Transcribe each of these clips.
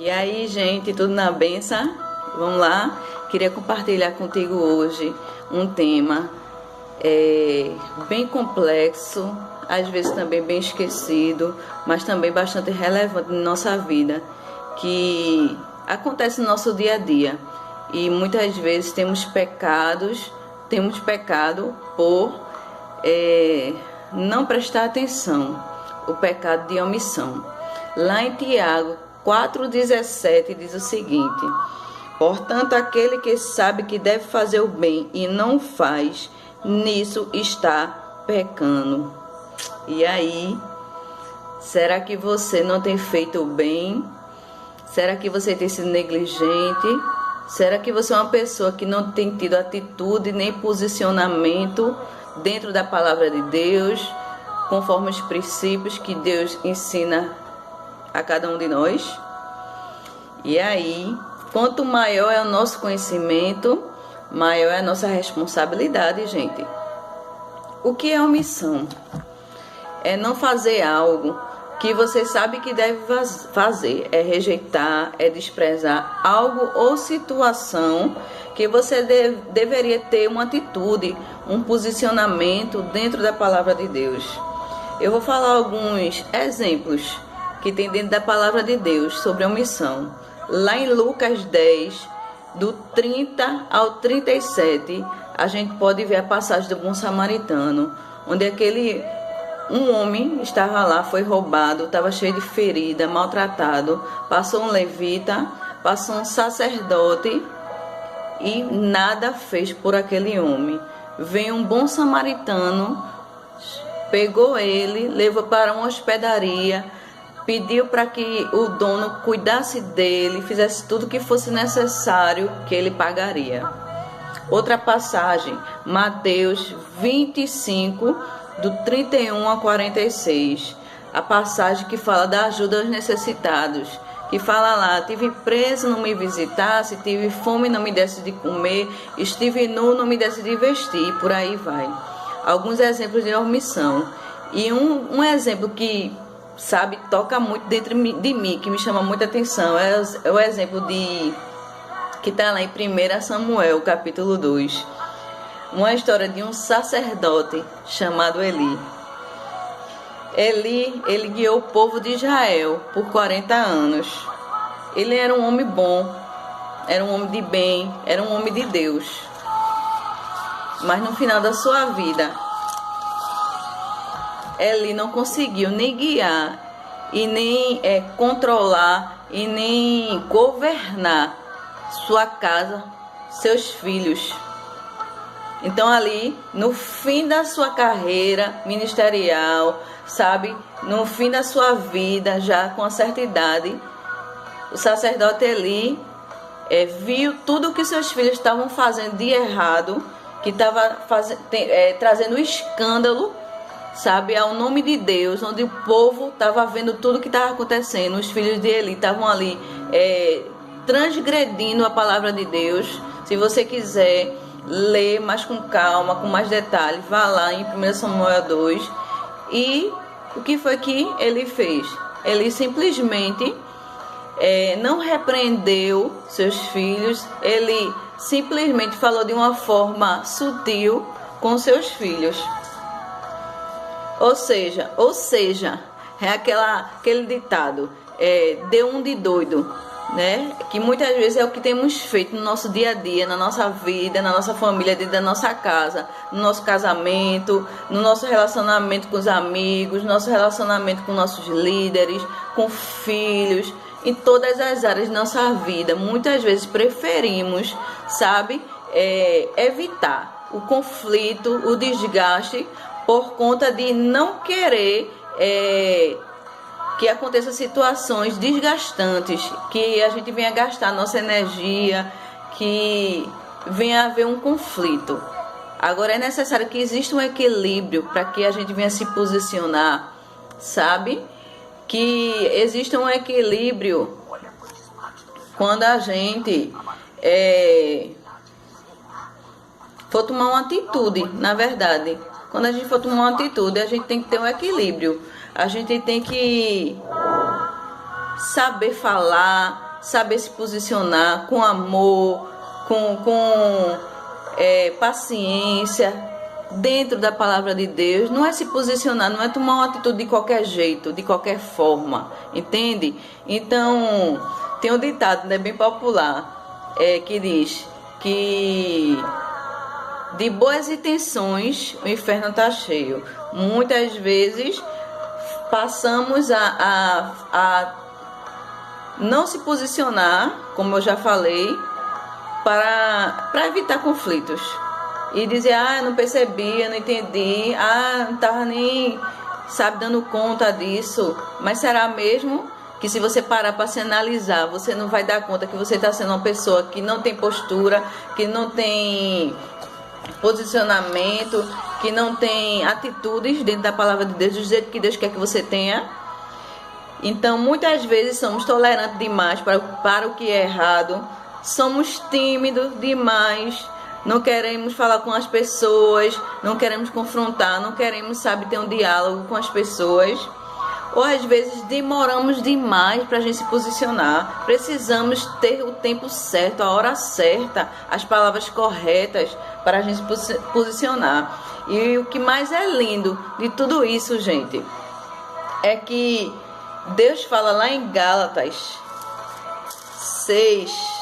E aí, gente, tudo na benção? Vamos lá? Queria compartilhar contigo hoje um tema bem complexo, às vezes também bem esquecido, mas também bastante relevante na nossa vida, que acontece no nosso dia a dia. E muitas vezes temos pecado por não prestar atenção, o pecado de omissão. Lá em Tiago 4,17 diz o seguinte: portanto, aquele que sabe que deve fazer o bem e não faz, nisso está pecando. E aí, será que você não tem feito o bem? Será que você tem sido negligente? Será que você é uma pessoa que não tem tido atitude nem posicionamento dentro da palavra de Deus, conforme os princípios que Deus ensina a cada um de nós? E aí, quanto maior é o nosso conhecimento, maior é a nossa responsabilidade, gente. O que é omissão? É não fazer algo que você sabe que deve fazer. É rejeitar, é desprezar algo ou situação que você deveria ter uma atitude, um posicionamento dentro da palavra de Deus. Eu vou falar alguns exemplos que tem dentro da palavra de Deus sobre omissão. Lá em Lucas 10, do 30 ao 37, a gente pode ver a passagem do bom samaritano, onde um homem estava lá, foi roubado, estava cheio de ferida, maltratado, passou um levita, passou um sacerdote e nada fez por aquele homem. Veio um bom samaritano, pegou ele, levou para uma hospedaria, pediu para que o dono cuidasse dele, fizesse tudo que fosse necessário, que ele pagaria. Outra passagem, Mateus 25, do 31 a 46. A passagem que fala da ajuda aos necessitados. Que fala lá: tive preso, não me visitasse, tive fome, não me desse de comer, estive nu, não me desse de vestir, por aí vai. Alguns exemplos de omissão. E um exemplo que toca muito dentro de mim, que me chama muita atenção, é o exemplo que está lá em 1 Samuel, capítulo 2. Uma história de um sacerdote chamado Eli. Ele guiou o povo de Israel por 40 anos. Ele era um homem bom, era um homem de bem, era um homem de Deus. Mas no final da sua vida, Eli não conseguiu nem guiar e nem controlar e nem governar sua casa, seus filhos. Então ali, no fim da sua carreira ministerial, no fim da sua vida, já com uma certa idade, o sacerdote Eli viu tudo o que seus filhos estavam fazendo de errado, que estava trazendo escândalo, ao nome de Deus, onde o povo estava vendo tudo o que estava acontecendo. Os filhos de Eli estavam ali transgredindo a palavra de Deus. Se você quiser ler mais com calma, com mais detalhes, vá lá em 1 Samuel 2. E o que foi que ele fez? Ele simplesmente não repreendeu seus filhos, ele simplesmente falou de uma forma sutil com seus filhos. Ou seja, é aquele ditado, deu um de doido, né? Que muitas vezes é o que temos feito no nosso dia a dia, na nossa vida, na nossa família, dentro da nossa casa, no nosso casamento, no nosso relacionamento com os amigos, no nosso relacionamento com nossos líderes, com filhos, em todas as áreas de nossa vida. Muitas vezes preferimos, evitar o conflito, o desgaste, por conta de não querer que aconteçam situações desgastantes, que a gente venha gastar nossa energia, que venha haver um conflito. Agora é necessário que exista um equilíbrio para que a gente venha se posicionar, que exista um equilíbrio quando a gente for tomar uma atitude, na verdade. Quando a gente for tomar uma atitude, a gente tem que ter um equilíbrio. A gente tem que saber falar, saber se posicionar com amor, com paciência dentro da palavra de Deus. Não é se posicionar, não é tomar uma atitude de qualquer jeito, de qualquer forma, entende? Então, tem um ditado, né, bem popular, que diz que de boas intenções o inferno está cheio. Muitas vezes passamos a não se posicionar, como eu já falei, para evitar conflitos. E dizer, eu não percebi, eu não entendi, não estava nem, dando conta disso. Mas será mesmo que se você parar para se analisar, você não vai dar conta que você está sendo uma pessoa que não tem postura, que não tem posicionamento, que não tem atitudes dentro da palavra de Deus, do jeito que Deus quer que você tenha? Então, muitas vezes somos tolerantes demais para o que é errado, somos tímidos demais, não queremos falar com as pessoas, não queremos confrontar, não queremos, ter um diálogo com as pessoas. Ou às vezes demoramos demais para a gente se posicionar. Precisamos ter o tempo certo, a hora certa, as palavras corretas para a gente se posicionar. E o que mais é lindo de tudo isso, gente, é que Deus fala lá em Gálatas 6.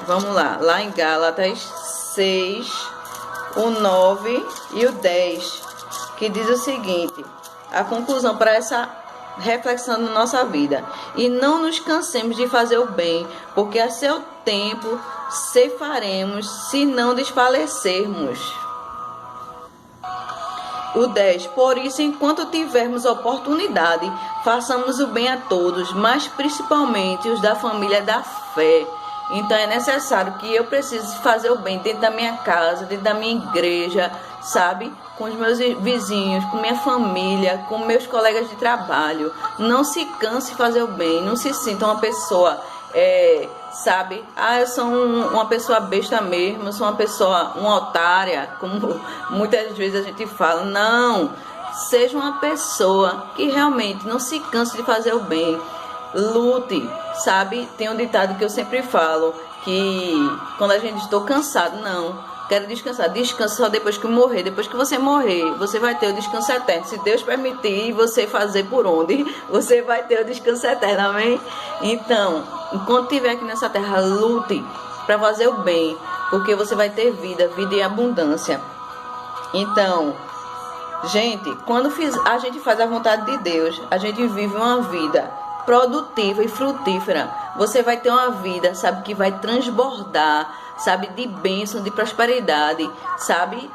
Vamos lá em Gálatas 6, o 9 e o 10, que diz o seguinte: a conclusão para essa reflexão na nossa vida: e não nos cansemos de fazer o bem, porque a seu tempo ceifaremos, se não desfalecermos. O 10: por isso, enquanto tivermos oportunidade, façamos o bem a todos, mas principalmente os da família da fé. Então é necessário que eu precise fazer o bem dentro da minha casa, dentro da minha igreja, com os meus vizinhos, com minha família, com meus colegas de trabalho. Não se canse de fazer o bem, não se sinta uma pessoa, eu sou uma pessoa besta mesmo, eu sou uma otária, como muitas vezes a gente fala. Não, seja uma pessoa que realmente não se canse de fazer o bem. Lute, tem um ditado que eu sempre falo, que quando a gente estou cansado, não, quero descansar, descansa só depois que morrer. Depois que você morrer, você vai ter o descanso eterno. Se Deus permitir você fazer por onde, você vai ter o descanso eterno, amém? Então, enquanto estiver aqui nessa terra, lute para fazer o bem, porque você vai ter vida em abundância. Então, gente, quando a gente faz a vontade de Deus, a gente vive uma vida produtiva e frutífera. Você vai ter uma vida, que vai transbordar, de bênção, de prosperidade,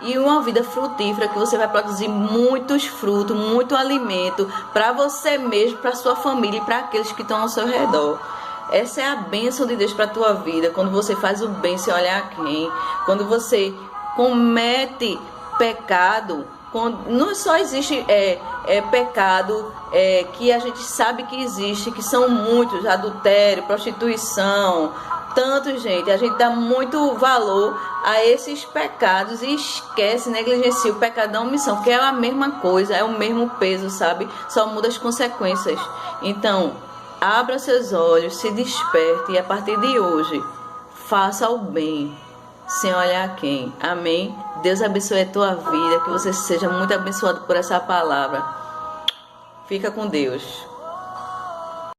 e uma vida frutífera, que você vai produzir muitos frutos, muito alimento para você mesmo, para sua família e para aqueles que estão ao seu redor. Essa é a bênção de Deus para a tua vida. Quando você faz o bem sem olhar a quem, quando você comete pecado, não só existe pecado que a gente sabe que existe, que são muitos: adultério, prostituição, tanto, gente. A gente dá muito valor a esses pecados e esquece, negligencia o pecado da omissão, que é a mesma coisa, é o mesmo peso, só muda as consequências. Então, abra seus olhos, se desperte e a partir de hoje faça o bem sem olhar a quem. Amém? Deus abençoe a tua vida, que você seja muito abençoado por essa palavra. Fica com Deus.